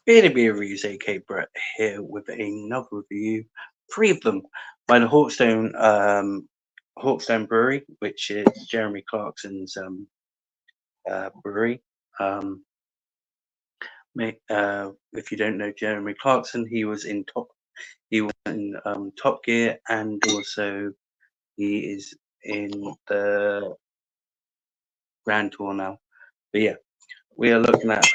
Beer Beer Reviews, aka Brett, here with another review, three of them by the Hawkstone Brewery, which is Jeremy Clarkson's brewery. If you don't know Jeremy Clarkson, he was in Top Gear, and also he is in the Grand Tour now. But yeah, we are looking at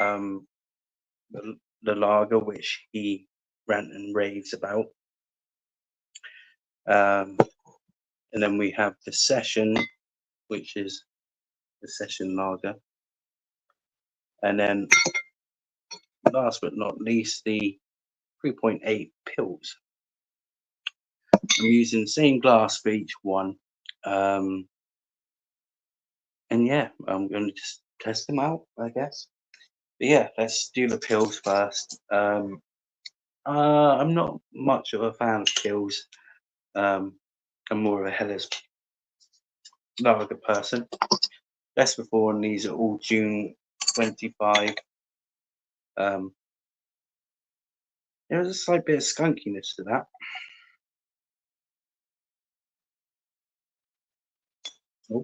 the lager, which he rant and raves about. And then we have the Session, which is the Session lager. And then last but not least, the 3.8 Pils. I'm using the same glass for each one. And yeah, I'm going to just test them out, I guess. But yeah, let's do the Pils first. I'm not much of a fan of Pils. I'm more of a Helles lager person. Best before, and these are all June 25. There's a slight bit of skunkiness to that. Oh.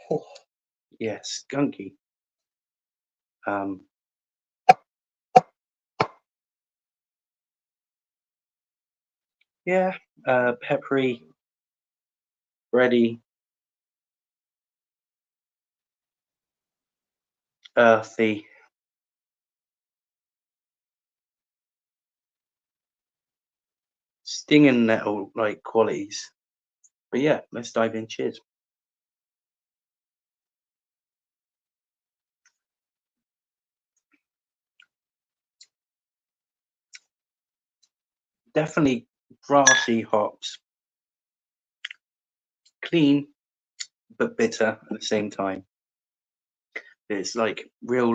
Oh, yeah, skunky. Yeah, peppery, bready, earthy. Sting and nettle like qualities. But yeah, let's dive in. Cheers. Definitely grassy hops. Clean, but bitter at the same time. It's like real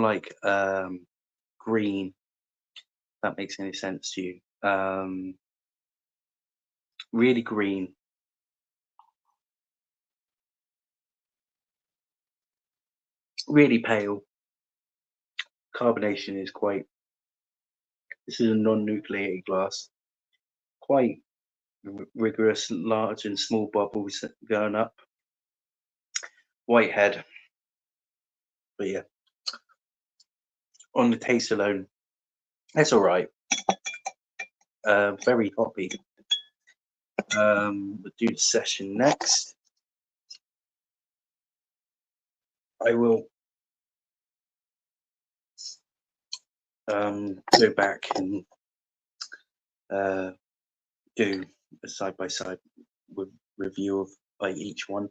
green. If that makes any sense to you. Really green. Really pale. Carbonation is quite. This is a non-nucleated glass. Quite rigorous, large and small bubbles going up. White head. But yeah, on the taste alone, that's all right. Very hoppy. We'll do the Session next. I will go back and do a side-by-side review of by each one.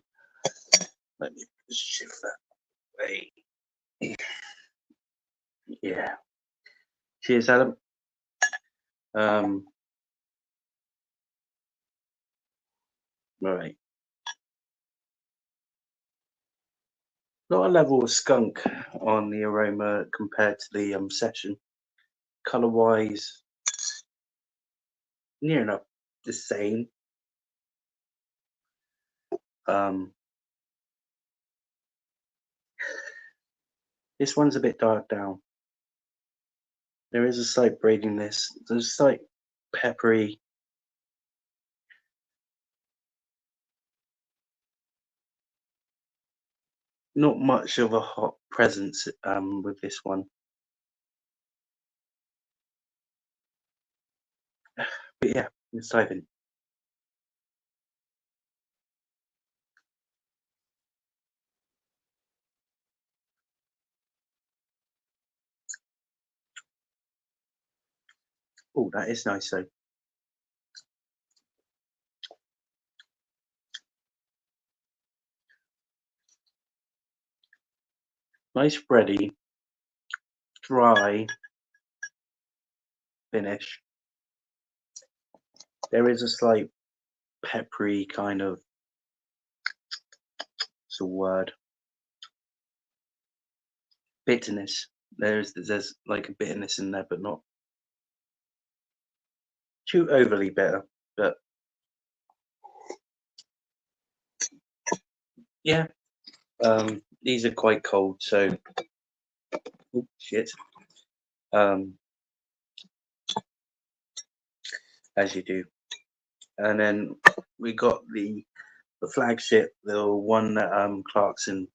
Let me just shift that way. Yeah. Cheers, Adam. Right. Not a level of skunk on the aroma compared to the Session. Color-wise, near enough the same. This one's a bit dark down. There is a slight braidiness. There's a slight peppery. Not much of a hot presence with this one. But yeah, let's dive in. Oh, that is nice though. Nice bready, dry finish. There is a slight peppery kind of, it's a word, bitterness. There's like a bitterness in there, but not too overly bitter. But yeah, these are quite cold, so Oh shit. As you do. And then we got the flagship, the one that Clarkson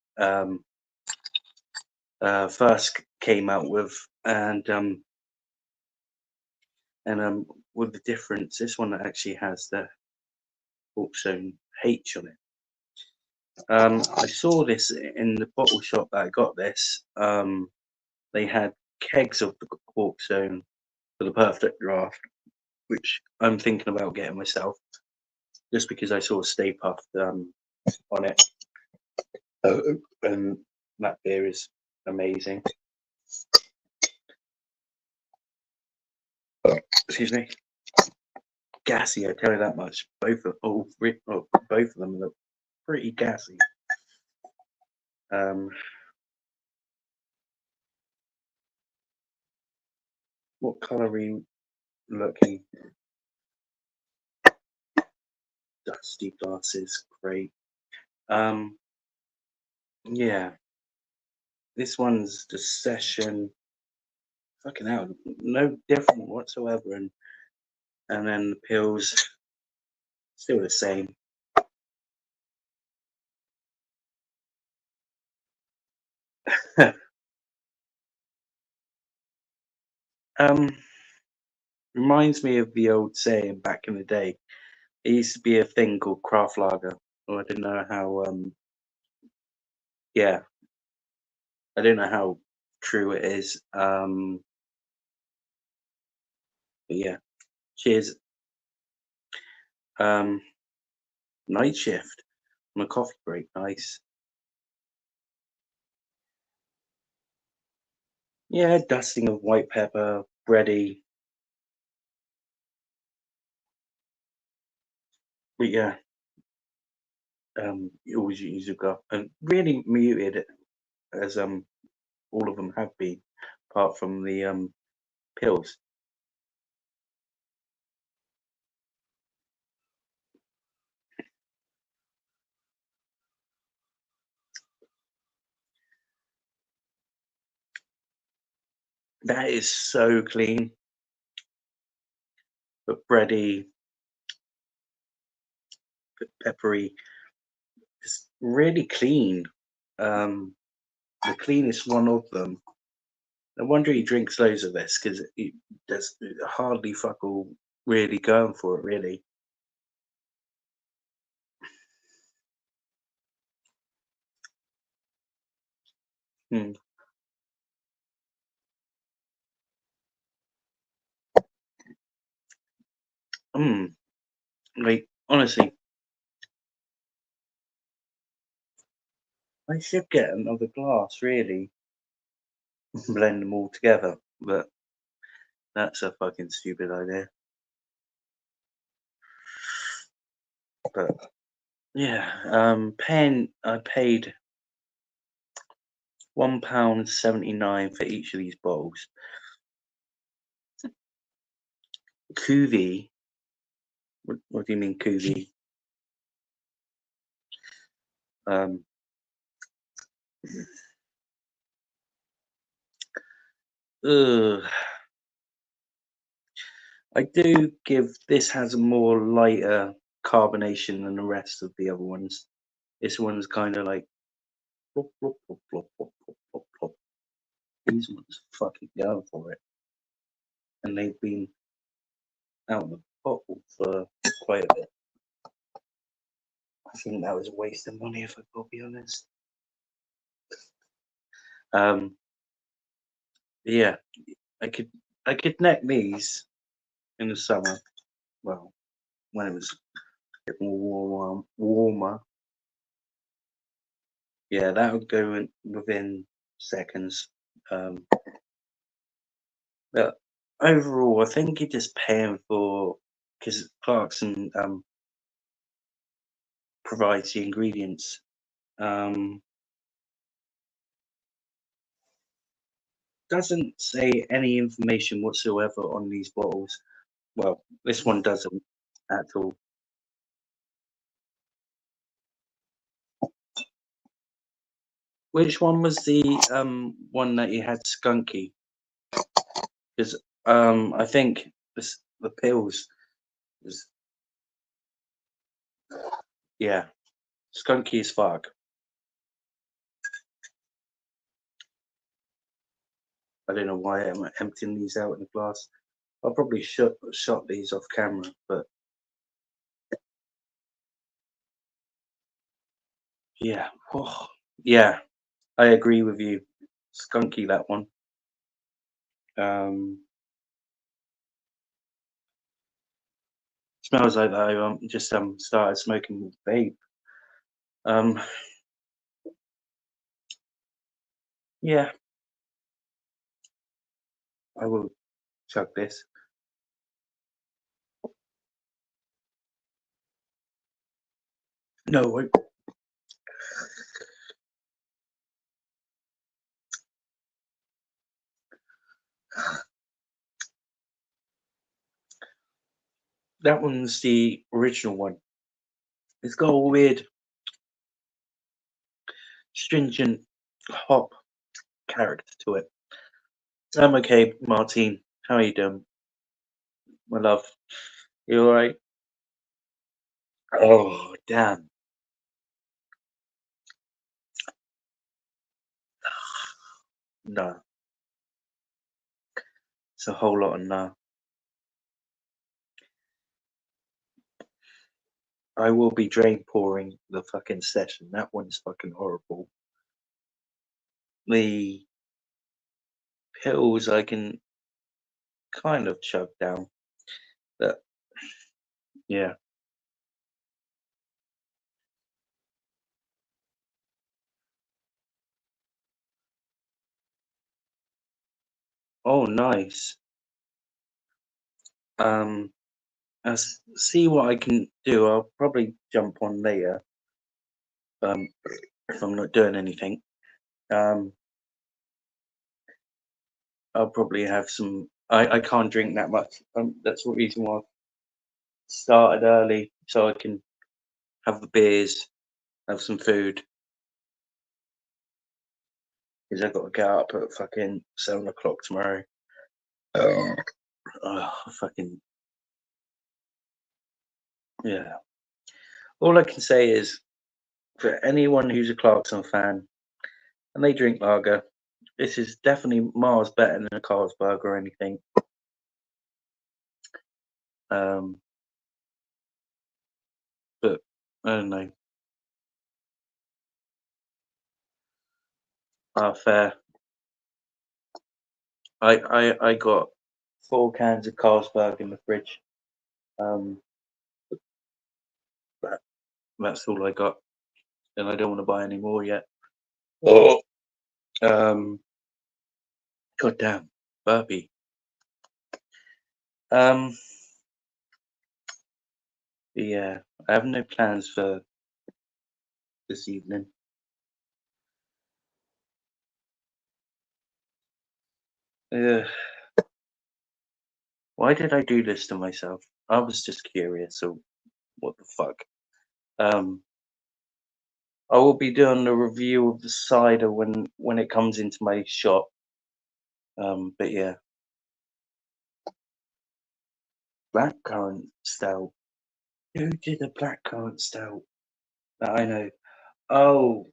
first came out with, and with the difference, this one actually has the Hawkstone H on it. I saw this in the bottle shop that I got this. They had kegs of the Hawkstone for the perfect draft, which I'm thinking about getting myself, just because I saw Stay Puft on it. And that beer is amazing. Excuse me. Gassy, I tell you that much. Both of them look pretty gassy. What colour are you looking? Dusty glasses, great. Yeah, this one's the session. Fucking hell, no different whatsoever, and then the pills still the same. Reminds me of the old saying back in the day. It used to be a thing called craft lager. Well, I don't know how. Yeah, I don't know how true it is. But yeah, cheers. Night shift on a coffee break. Nice. Yeah, dusting of white pepper, bready. But yeah, you always use a go and really muted as all of them have been, apart from the pills. That is so clean, but bready, peppery, just really clean. The cleanest one of them. No wonder he drinks loads of this because there's hardly fuck all really going for it, really. Hmm. Like, honestly, I should get another glass, really, blend them all together, but that's a fucking stupid idea. But yeah, I paid £1.79 for each of these bowls. Cuvee. What do you mean cuvee? Um, ugh. I do give this has a more lighter carbonation than the rest of the other ones. This one's kind of like plop, plop, plop, plop, plop, plop, plop, plop. These ones fucking going for it, and they've been out of the bottle for quite a bit. I think that was a waste of money, if I will be honest. Yeah, I could neck these in the summer. Well, when it was a bit more warmer. Yeah, that would go in within seconds. But overall, I think you're just paying for because Clarkson provides the ingredients. Doesn't say any information whatsoever on these bottles. Well, this one doesn't at all. Which one was the one that you had skunky? Because I think the pills was, yeah, skunky as fuck. I don't know why I'm emptying these out in the glass. I'll probably shot these off camera, but yeah, oh, yeah, I agree with you. Skunky, that one. Um, Smells like I just started smoking vape. Um, yeah, I will chug this. No, wait. That one's the original one. It's got a weird, stringent hop character to it. I'm okay, Martine. How are you doing, my love? You alright? Oh, damn. No, it's a whole lot of no. I will be drain pouring the fucking session. That one's fucking horrible. The pills I can kind of chug down, but yeah. Oh, nice. Um, see what I can do. I'll probably jump on later. If I'm not doing anything. Um, I'll probably have some. I can't drink that much. That's the reason why I started early, so I can have the beers, have some food. Because I've got to get up at fucking 7 o'clock tomorrow. Oh, fucking yeah. All I can say is for anyone who's a Clarkson fan and they drink lager, this is definitely miles better than a Carlsberg or anything. Um, but I don't know. Fair. I got 4 cans of Carlsberg in the fridge. Um, that, that's all I got, and I don't want to buy any more yet. Oh, god damn, burpee. Um, yeah, I have no plans for this evening. Uh, why did I do this to myself? I was just curious. So what the fuck? Um, I will be doing a review of the cider when it comes into my shop. But yeah, blackcurrant stout. Who did a blackcurrant stout that I know? Oh,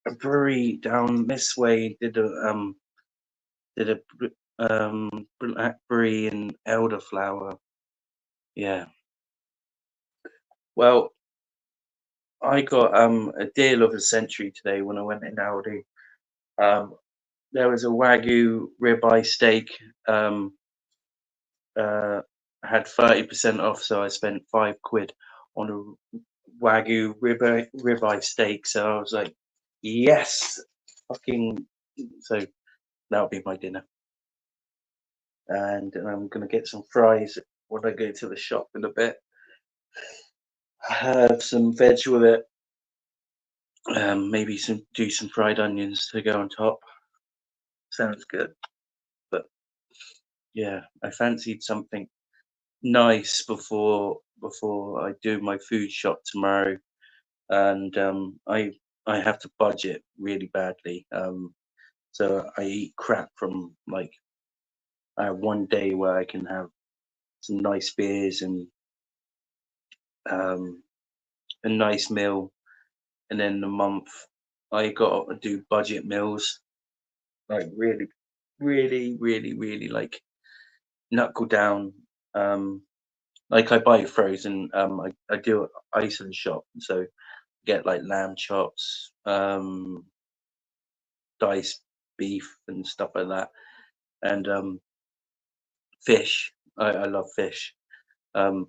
a brewery down this way did a blackberry and elderflower. Yeah. Well, I got a deal of the century today when I went in Aldi. Um, there was a Wagyu ribeye steak. Uh, had 30% off, so I spent £5 on a Wagyu ribeye steak. So I was like, yes, fucking. So that'll be my dinner, and I'm gonna get some fries when I go to the shop in a bit. Have some veg with it. Maybe some fried onions to go on top. Sounds good. But yeah, I fancied something nice before I do my food shop tomorrow. And I have to budget really badly. So I eat crap from like I have one day where I can have some nice beers and um, a nice meal, and then the month I got to do budget meals, like really, really, really, really like knuckle down. Um, like I buy frozen. I do Iceland shop, so get like lamb chops, diced beef and stuff like that, and fish. I love fish,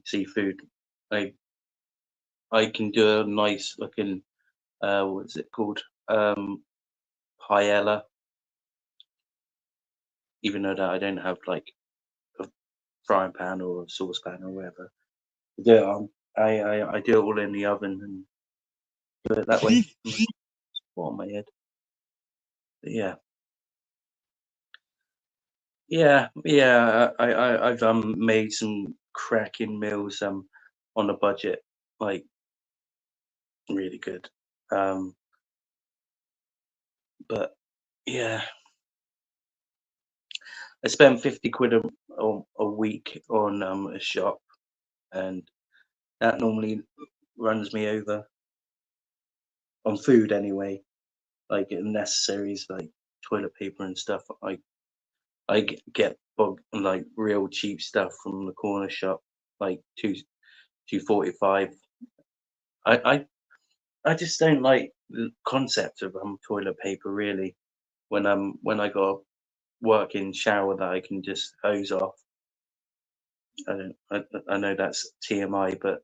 seafood. I I can do a nice looking what's it called? Paella, even though that I don't have like a frying pan or a saucepan or whatever. I do it I do it all in the oven and do it that way. What on my head? But yeah. Yeah. I've made some cracking meals on a budget, like really good. Um, but yeah, I spent 50 quid a week on a shop, and that normally runs me over on food anyway, like necessaries like toilet paper and stuff. Get like real cheap stuff from the corner shop, like 2.45. I I just don't like the concept of toilet paper really. When I got a working shower that I can just hose off. I don't. I know that's TMI, but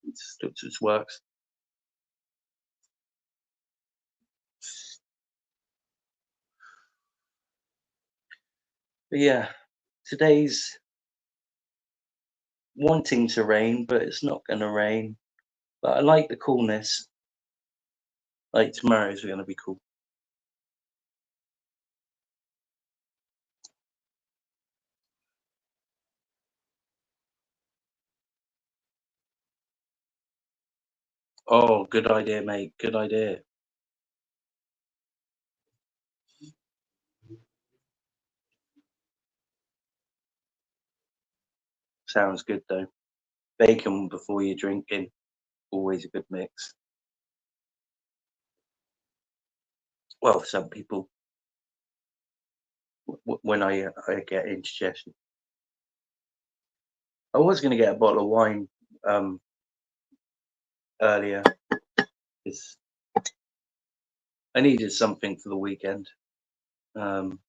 it just works. But yeah, today's wanting to rain, but it's not going to rain. But I like the coolness. Like tomorrow's going to be cool. Oh, good idea, mate. Good idea. Sounds good though. Bacon before you're drinking, always a good mix. Well, for some people, when I get indigestion, I was going to get a bottle of wine um, earlier because I needed something for the weekend. Um,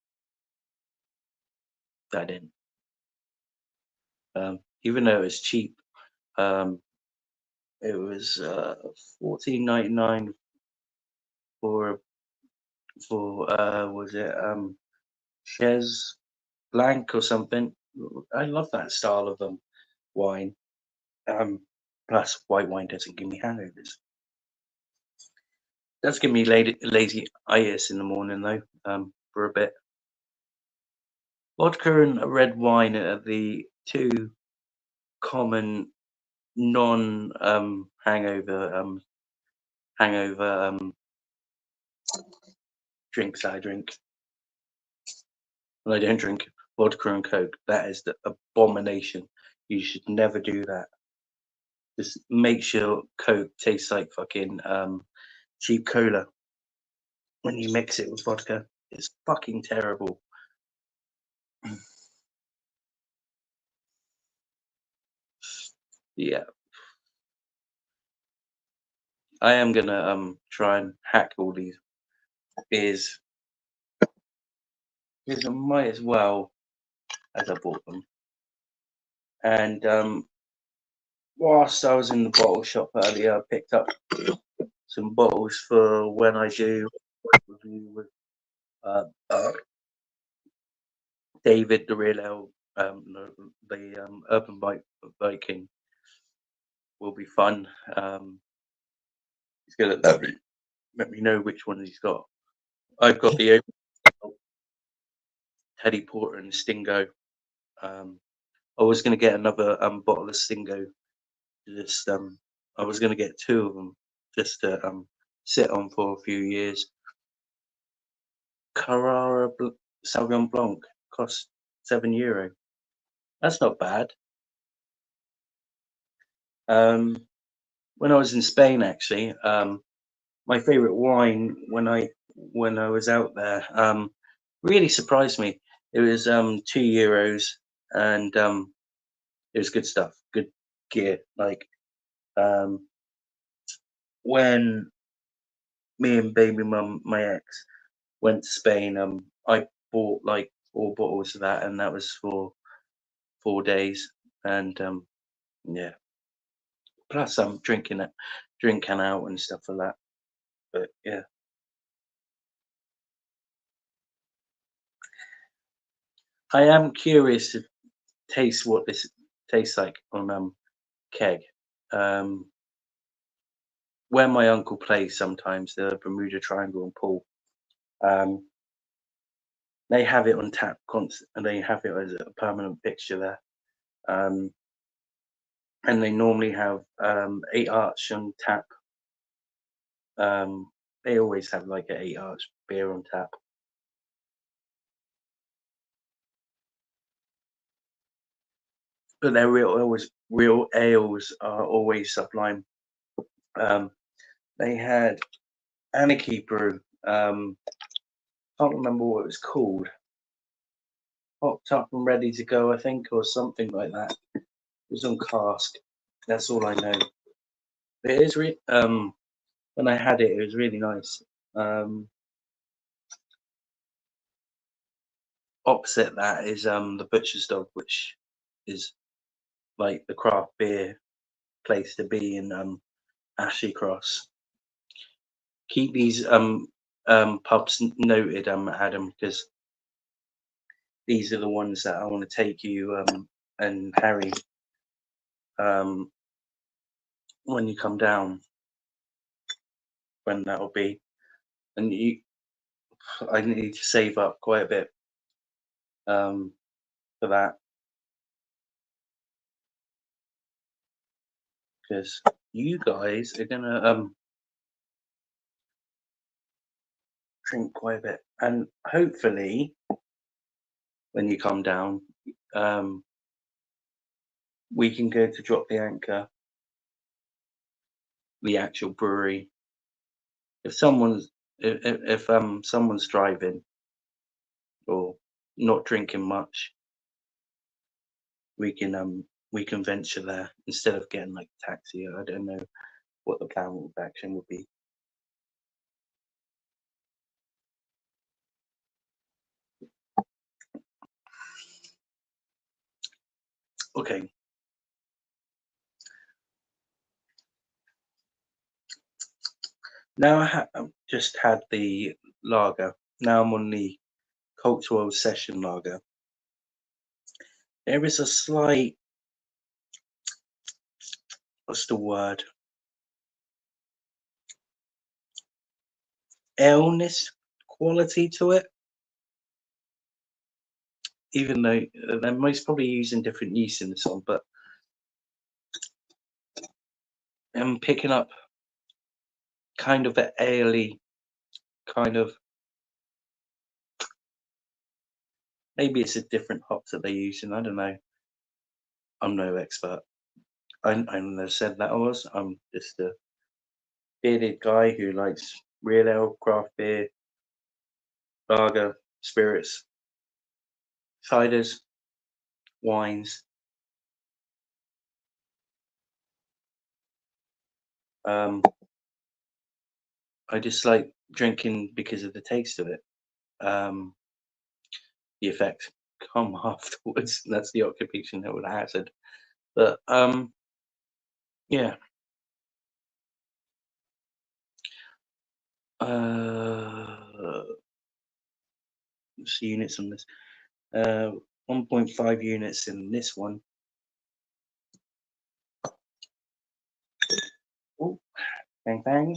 I didn't, even though it was cheap. Um, it was 14.99 for was it Chez Blanc or something. I love that style of wine. Um, plus, white wine doesn't give me hangovers. Does give me lazy itis in the morning though. For a bit. Vodka and red wine are the two common non hangover drinks I drink. And I don't drink vodka and coke. That is the abomination. You should never do that. Just make sure coke tastes like fucking cheap cola when you mix it with vodka. It's fucking terrible. Yeah, I am gonna try and hack all these beers because I might as well as I bought them. And whilst I was in the bottle shop earlier, I picked up some bottles for when I do review with uh, uh, David the Real L, no, the Urban Viking will be fun. He's gonna let me know which one he's got. I've got the Teddy Porter and Stingo. Um, I was gonna get another bottle of Stingo. Just I was gonna get two of them just to sit on for a few years. Carrara Sauvignon Blanc cost €7. That's not bad. When I was in Spain, actually, my favorite wine when I was out there, really surprised me. It was €2, and it was good stuff, good gear. Like um, when me and baby mum, my ex, went to Spain, I bought like 4 bottles of that, and that was for 4 days. And yeah, plus I'm drinking out and stuff like that. But yeah, I am curious to taste what this tastes like on keg. Um, where my uncle plays sometimes, the Bermuda Triangle and Pool, um, they have it on tap constant, and they have it as a permanent fixture there. Um, and they normally have 8 Arch on tap. They always have like an 8 Arch beer on tap, but their real ales are always sublime. Um, they had Anarchy Brew. Can't remember what it was called. Hopped up and ready to go, I think, or something like that. It was on cask. That's all I know. It is when I had it, it was really nice. Um, Opposite that is the Butcher's Dog, which is like the craft beer place to be in Ashley Cross. Keep these pubs noted, Adam, because these are the ones that I want to take you and Harry um, when you come down, when that'll be. And I need to save up quite a bit um, for that, because you guys are gonna drink quite a bit, and hopefully when you come down, um, we can go to Drop the Anchor, the actual brewery. If someone's driving or not drinking much, we can venture there instead of getting like a taxi. I don't know what the plan of action would be. Okay, now I've just had the lager. Now I'm on the Cotswold Session Lager. There is a slight, what's the word? Illness quality to it, even though they're most probably using different yeast in this one, but I'm picking up kind of an ale kind of, maybe it's a different hops that they're using. I don't know. I'm no expert. I never said that I was. I'm just a bearded guy who likes real ale, craft beer, lager, spirits, ciders, wines. Um, I just like drinking because of the taste of it. The effects come afterwards. That's the occupation that would hazard. But yeah. What's the units on this? 1.5 units in this one. Oh, bang bang.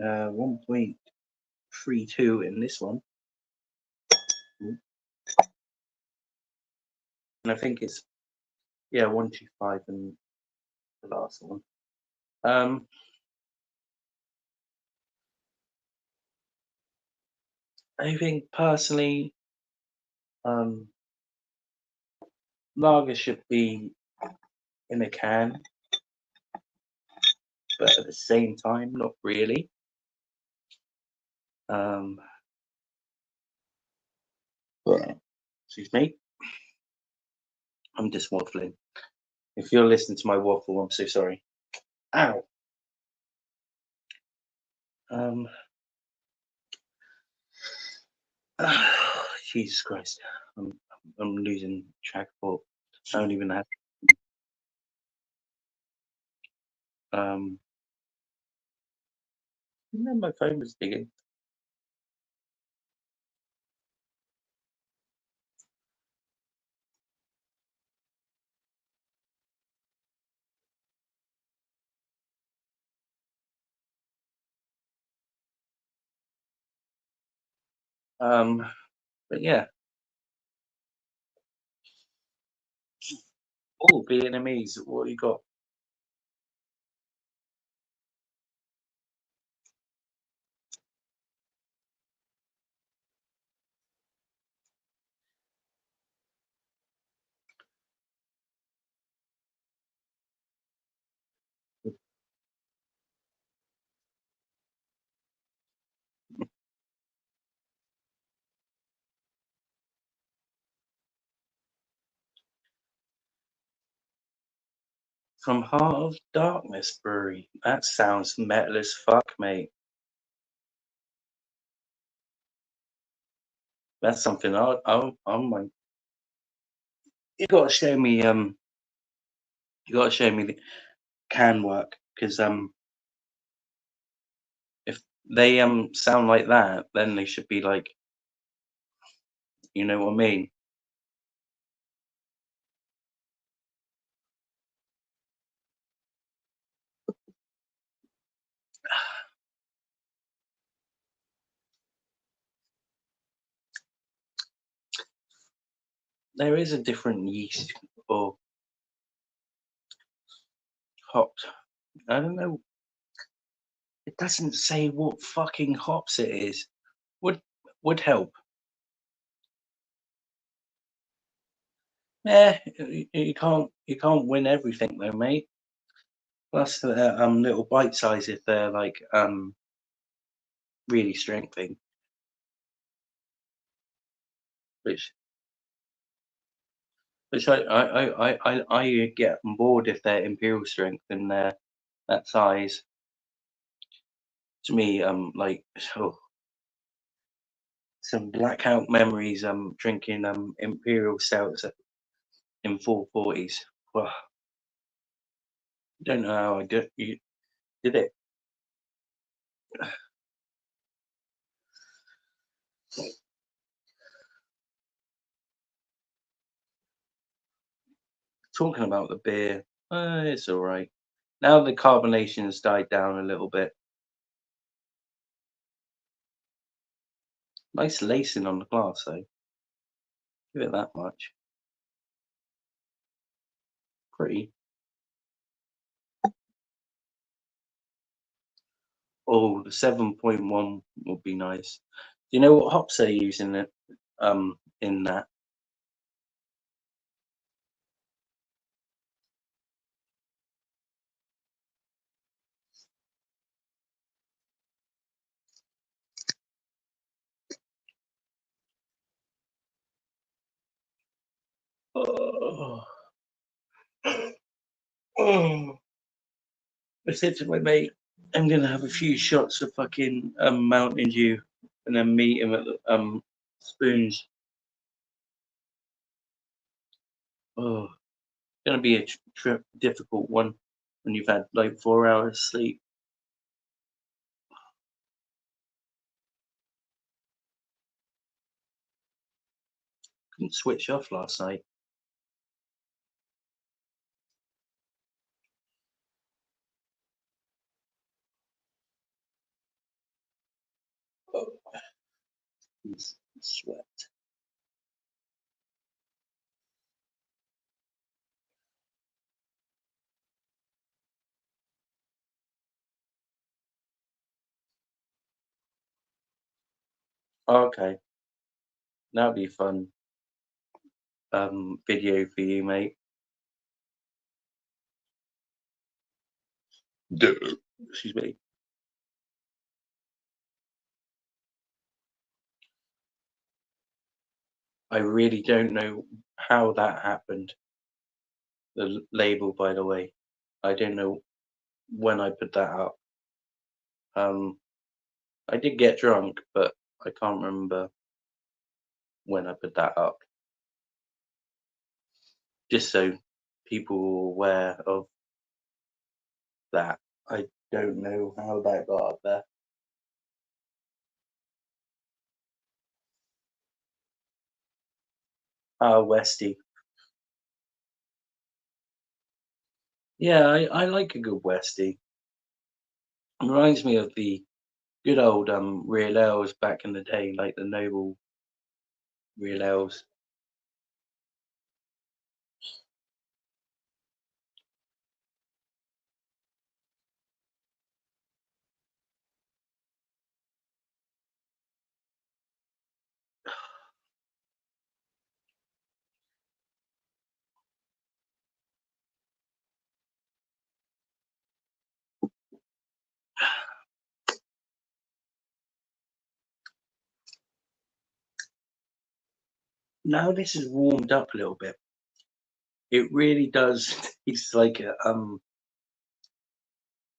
1.32 in this one. And I think it's 125 in the last one. I think personally, um, lager should be in a can, but at the same time, not really. Um, Excuse me, I'm just waffling. If you're listening to my waffle, I'm so sorry. Ow. Um, Jesus Christ, I'm I'm losing track of thought. I don't even have. Um, no, my phone was digging. But yeah. Oh, Vietnamese. What you got? From Heart of Darkness Brewery. That sounds metal as fuck, mate. That's something I might. You gotta show me. You gotta show me the can work because if they sound like that, then they should be like, you know what I mean. There is a different yeast or hop. I don't know. It doesn't say what fucking hops it is. Would would help. Yeah, you can't win everything though, mate. Plus the little bite size if they're like really strengthy, which which I get on board if they're imperial strength and they're that size. To me, like oh, some blackout memories. Drinking imperial stouts in 440s. Well, don't know how I did. You did it. Talking about the beer, it's all right. Now the carbonation has died down a little bit. Nice lacing on the glass though. Give it that much. Pretty. Oh, the 7.1 would be nice. Do you know what hops they're using it in that? Oh, oh. I said to my mate, I'm gonna have a few shots of fucking Mountain Dew and then meet him at the spoons. Oh, gonna be a difficult one when you've had like 4 hours sleep. Couldn't switch off last night. Oh, sweat. Okay, that'll be fun. Video for you, mate. Duh. Excuse me. I really don't know how that happened. The label, by the way. I don't know when I put that up. Um, I did get drunk, but I can't remember when I put that up. Just so people are aware of that. I don't know how that got up there. Westy. Yeah, I like a good Westy. Reminds me of the good old real ales back in the day, like the noble real ales. Now this is warmed up a little bit. It really does taste like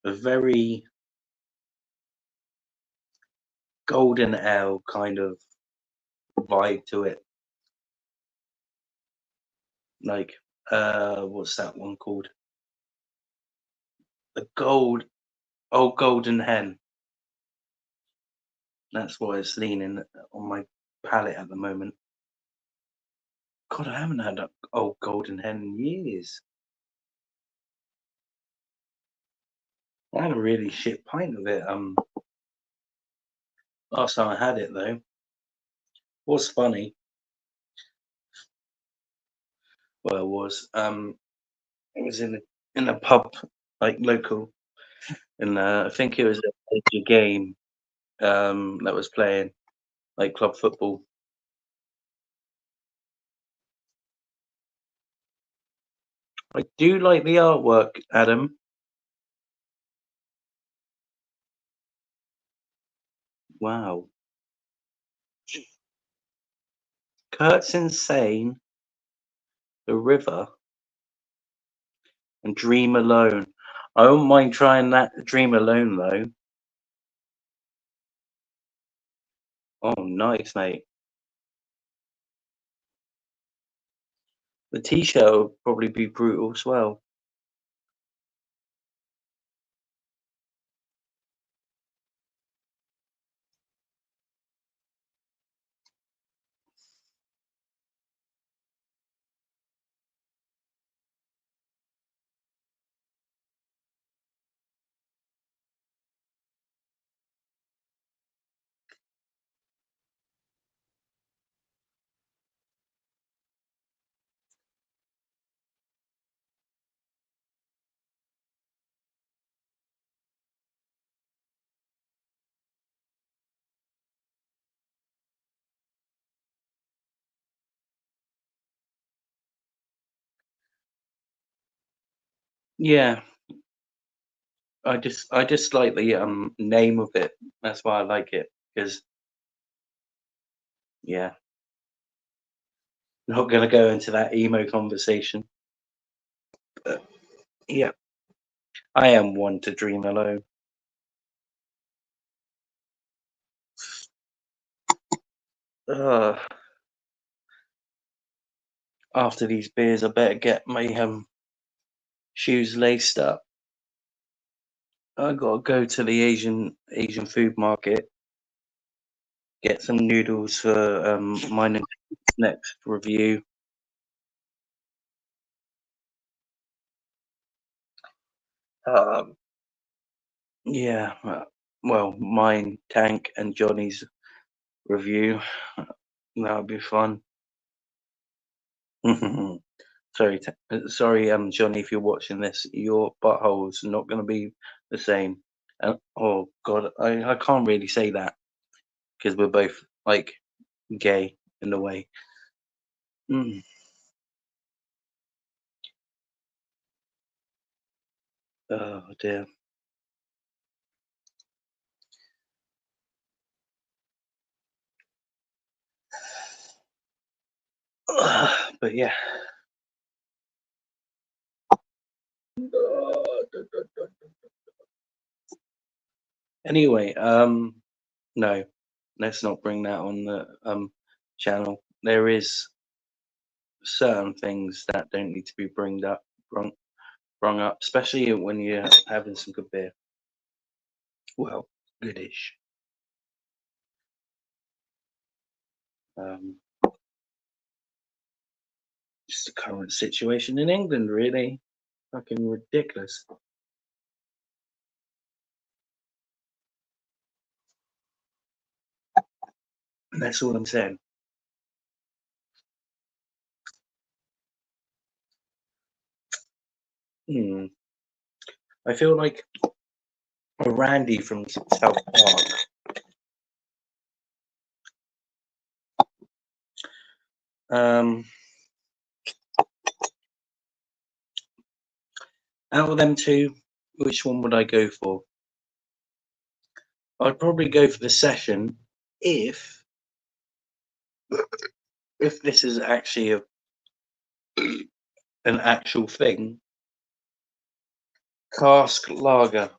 a very golden ale kind of vibe to it. Like what's that one called? The golden hen. That's what it's leaning on my palate at the moment. God, I haven't had an old golden hen in years. I had a really shit pint of it. Last time I had it though. Was funny. Well, it was in a pub, like local, and I think it was a major game that was playing, like club football. I do like the artwork, Adam. Wow. Kurt's Insane, The River, and Dream Alone. I don't mind trying that Dream Alone though. Oh, nice, mate. The t-shirt will probably be brutal as well. Yeah, I just like the name of it. That's why I like it because yeah, not gonna go into that emo conversation. But yeah, I am one to dream alone. Uh, After these beers, I better get my shoes laced up. I gotta go to the Asian food market, get some noodles for mine and next review. Um, yeah, well, mine, Tank, and Johnny's review. That'll be fun. Sorry, sorry, Johnny, if you're watching this, your butthole's not going to be the same. And oh God, I can't really say that because we're both like gay in a way. Mm. Oh dear. But yeah. Anyway, no, let's not bring that on the channel. There is certain things that don't need to be brung up, especially when you're having some good beer. Well, goodish. Um, just the current situation in England, really. Fucking ridiculous. That's all I'm saying. Hmm. I feel like a Randy from South Park. Um, Out of them two, which one would I go for? I'd probably go for the session if this is actually an actual thing. Cask lager,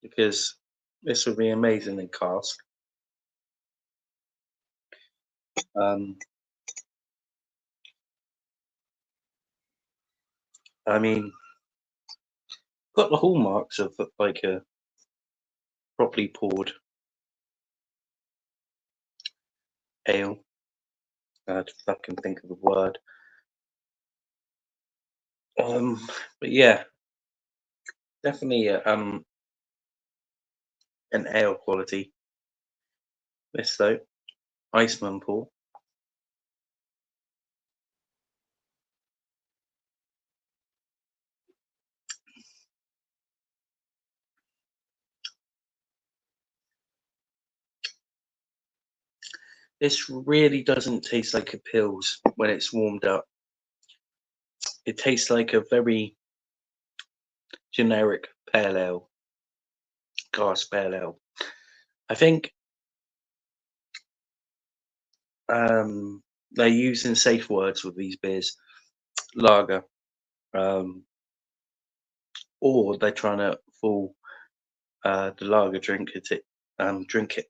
because this would be amazing in cask. Um, I mean, got the hallmarks of like a properly poured ale. I had to fucking think of the word. But yeah, definitely an ale quality. This though, Iceman pour. This really doesn't taste like a pills when it's warmed up. It tastes like a very generic pale ale, cask pale ale. I think they're using safe words with these beers, lager, um, or they're trying to fool the lager drinker to drink it.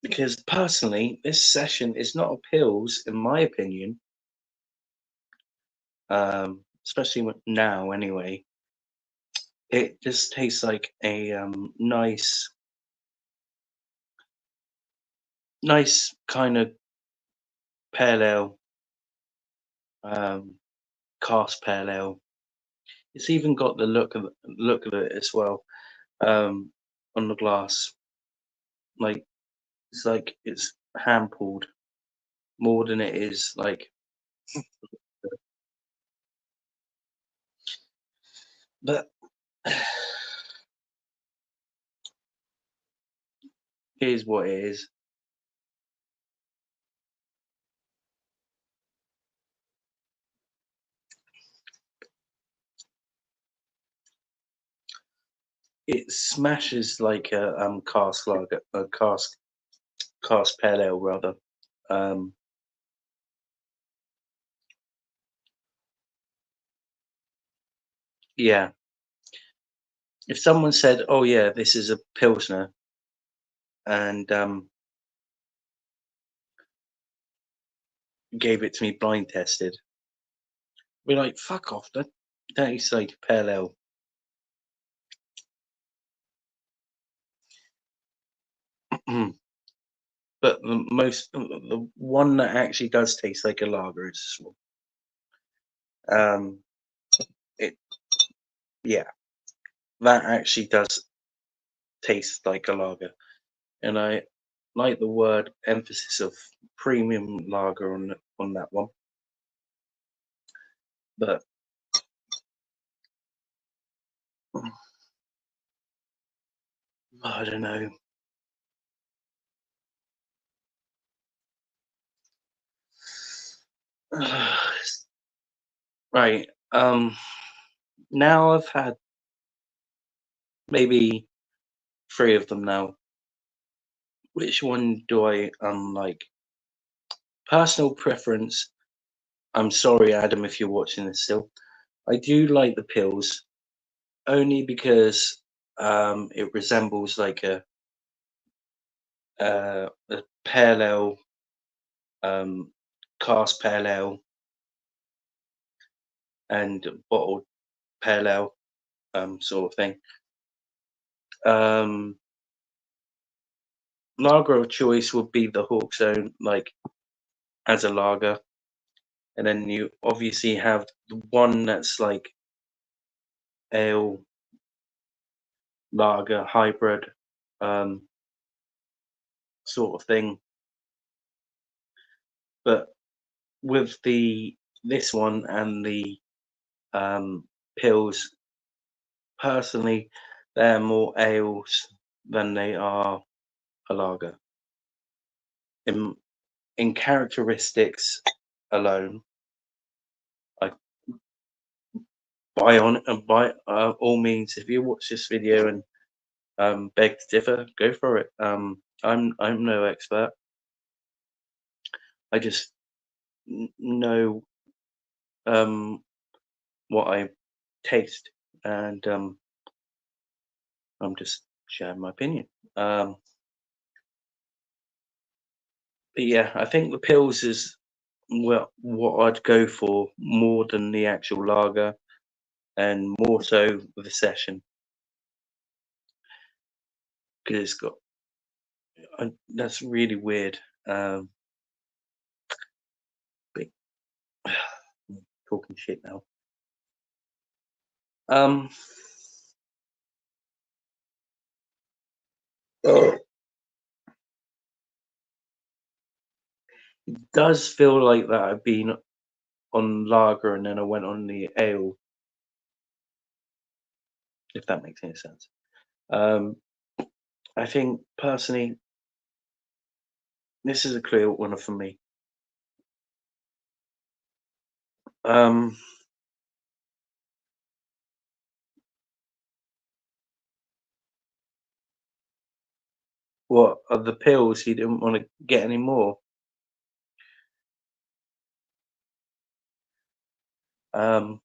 Because personally, this session is not a pills, in my opinion. Especially now, anyway. It just tastes like a nice kind of pale ale, um, cask pale ale. It's even got the look of it as well, on the glass. Like it's hand pulled more than it is like. But here's what it is. It smashes like a cask lager, a cask pale ale rather. Um, yeah, if someone said, "Oh yeah, this is a pilsner," and gave it to me blind tested, I'd be like, "Fuck off! That is like pale ale." But the one that actually does taste like a lager is this one. It Yeah, that actually does taste like a lager, and I like the word emphasis of premium lager on that one. But I don't know. Right. Now I've had maybe three of them now. Which one do I like? Personal preference. I'm sorry, Adam, if you're watching this still. I do like the pills only because it resembles like a pale ale, um, cast pale ale, and bottled pale ale, sort of thing. Um, Lager of choice would be the Hawkstone, like as a lager, and then you obviously have the one that's like ale, lager, hybrid, um, sort of thing. But with the this one and the pills, personally, they're more ales than they are a lager. In in characteristics alone, I by all means, if you watch this video and beg to differ, go for it. I'm no expert. I just know what I taste, and I'm just sharing my opinion. Um, but yeah, I think the pills is what I'd go for more than the actual lager, and more so with the session because it's got. That's really weird. Um, but, talking shit now. Um, it does feel like that I've been on lager and then I went on the ale, if that makes any sense. Um, I think personally, this is a clear one for me. Um, what are the pills? He didn't want to get any more. Um,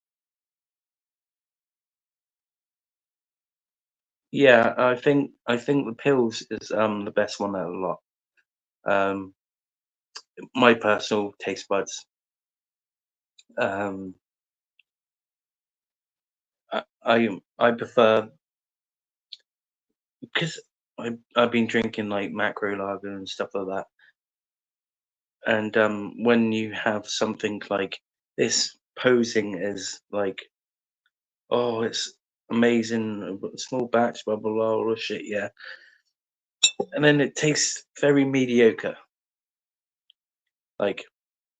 yeah, I think the pills is the best one out of the lot. Um, my personal taste buds. Um, I prefer because I've been drinking like macro lager and stuff like that, and when you have something like this posing as like, oh, it's amazing, small batch, blah blah blah, all this shit, yeah, and then it tastes very mediocre. Like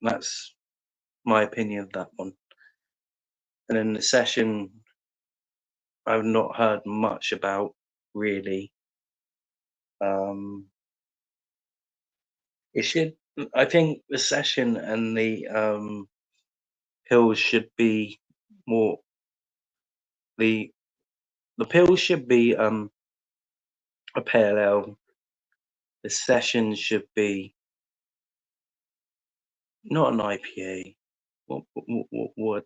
that's my opinion of that one. And then the session, I've not heard much about really. Um, it should. I think the session and the pills should be more. The pills should be a pale ale. The session should be not an IPA. What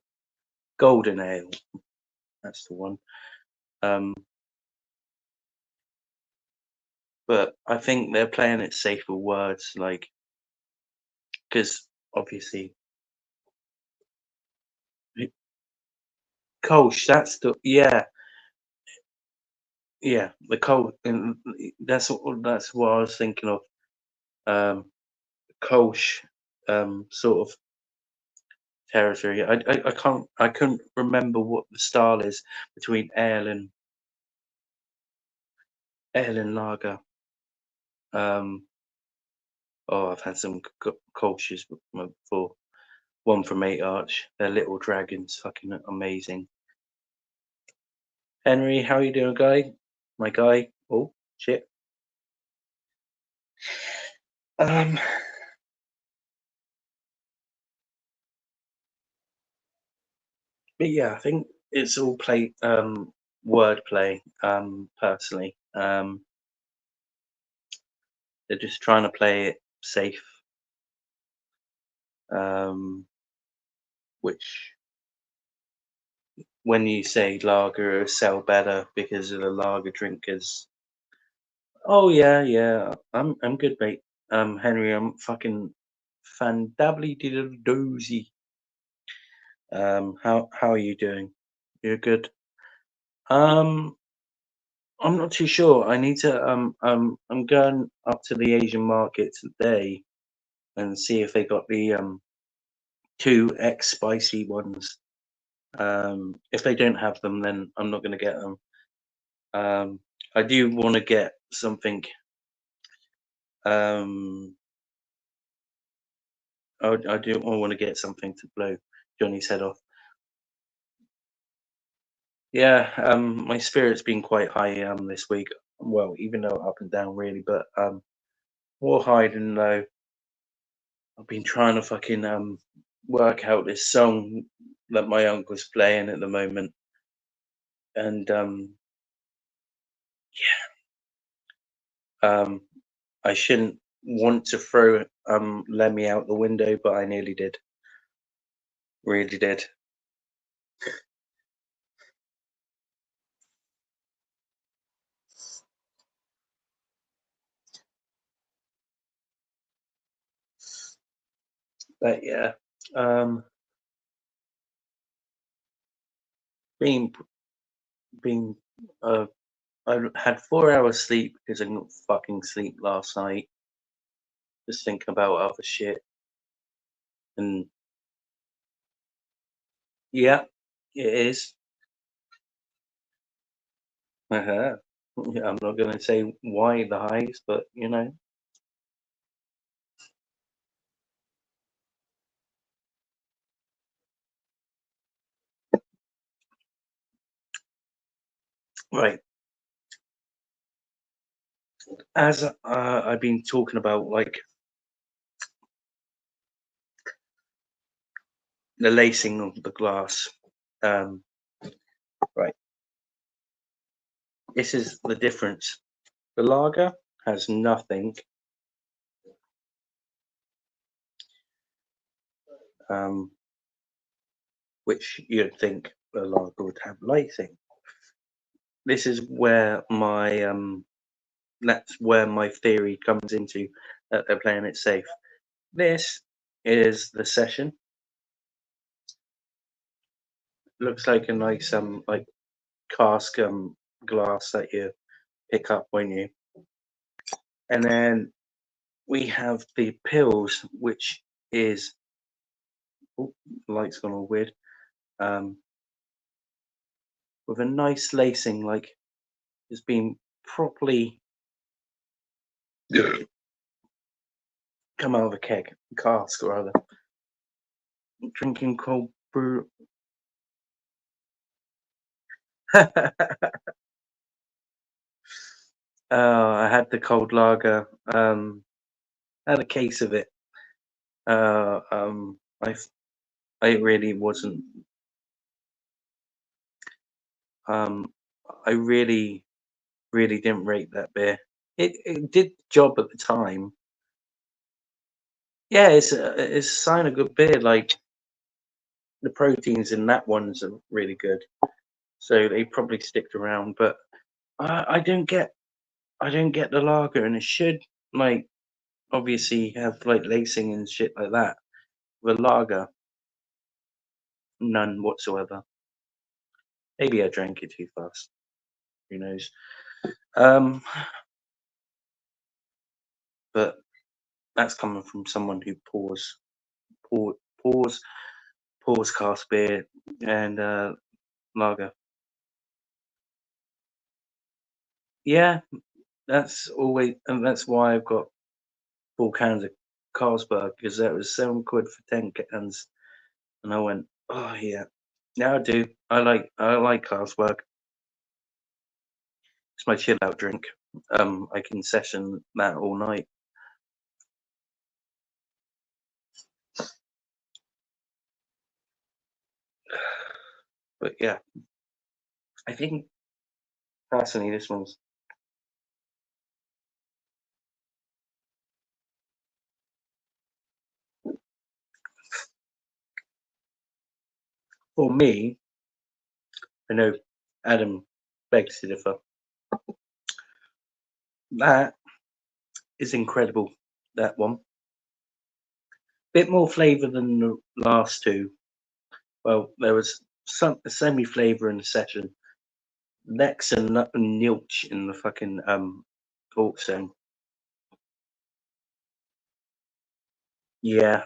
golden ale? That's the one. Um, but I think they're playing it safe with words, like because obviously Kolsch. That's the yeah, the cold, and that's what I was thinking of. Um, Kolsch, sort of territory. I couldn't remember what the style is between ale and lager. Um, oh, I've had some Kolsch's before. One from Eight Arch. They're little dragons, fucking amazing. Henry, how you doing, guy? My guy. Oh, shit. Um, but yeah, I think it's all wordplay. Personally, they're just trying to play it safe, um, which when you say lager sell better because of the lager drinkers. Oh yeah, yeah. I'm good, mate. Henry, I'm fucking fandably diddle doozy. How are you doing? You're good. Um, I'm not too sure. I need to I'm going up to the Asian market today and see if they got the two X spicy ones. If they don't have them, then I'm not going to get them. I do want to get something. Um, I do want to get something to blow Johnny's head off. Yeah, my spirit's been quite high this week. Well, even though up and down really, but more high than low. I've been trying to fucking work out this song that my uncle's playing at the moment, and um, I shouldn't want to throw Lemmy out the window, but I nearly did. Really did. But yeah, um, being being I had 4 hours sleep because I didn't fucking sleep last night. Just thinking about other shit, and yeah, it is. Uh-huh. Yeah, I'm not gonna say why the highs, but you know, right. As I've been talking about, like the lacing of the glass. Um, right. This is the difference. The lager has nothing, um, which you'd think a lager would have lacing. This is where my that's where my theory comes into that they're playing it safe. This is the session. Looks like a nice like cask glass that you pick up when you. And then we have the pills, which is oh, the light's gone all weird. Um, with a nice lacing, like it's been properly come out of a cask rather. Drinking cold brew. I had the cold lager. Had a case of it. Uh, um, I I really wasn't. Um, I really didn't rate that beer. It did the job at the time. Yeah, it's a sign of good beer. Like the proteins in that ones are really good, so they probably stick around. But I don't get the lager, and it should like obviously have like lacing and shit like that. The lager, none whatsoever. Maybe I drank it too fast. Who knows? Um, but that's coming from someone who pour, pours, pours cask beer and lager. Yeah, that's always, and that's why I've got 4 cans of Carlsberg because that was £7 for 10 cans, and I went, oh yeah, now I do. I like Carlsberg. It's my chill out drink. I can session that all night. But yeah, I think personally this one's for me. I know Adam begs to differ. That is incredible. That one, bit more flavour than the last two. Well, there was some semi flavour in the session. Lex and Nilch in the fucking Hawkstone. Yeah,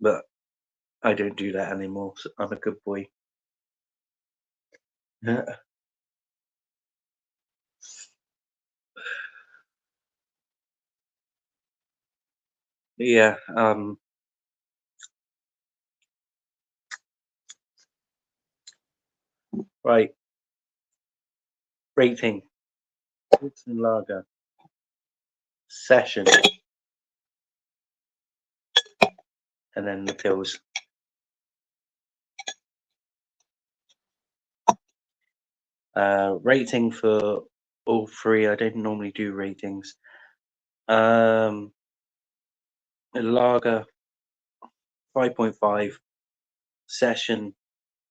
but I don't do that anymore. So I'm a good boy. Yeah. Right. Rating. Hawkstone Lager. Session. And then the pills. Rating for all three. I don't normally do ratings. The lager 5.5, session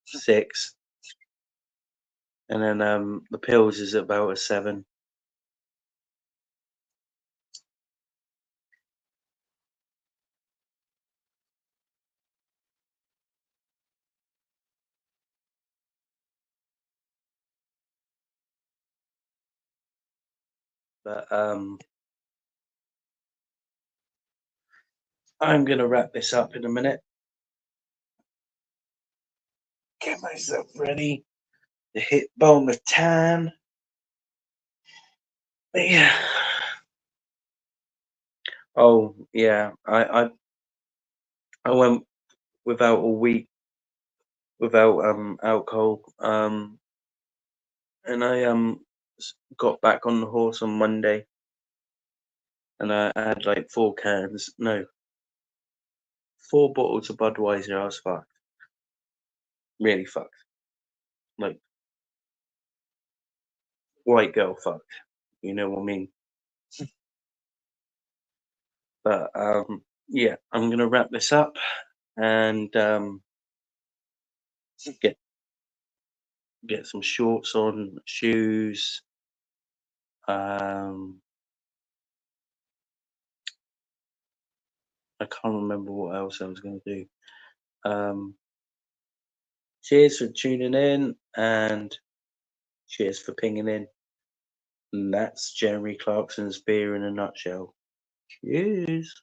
6, and then the pills is about a 7. But I'm gonna wrap this up in a minute. Get myself ready to hit bone of tan. But yeah. Oh yeah, I went without a week without alcohol. And I got back on the horse on Monday, and I had like 4 cans. No, 4 bottles of Budweiser. I was fucked. Really fucked. Like white girl fucked. You know what I mean? But yeah, I'm gonna wrap this up and get some shorts on, shoes. Um, I can't remember what else I was gonna do. Um, cheers for tuning in and cheers for pinging in. And that's Jeremy Clarkson's beer in a nutshell. Cheers.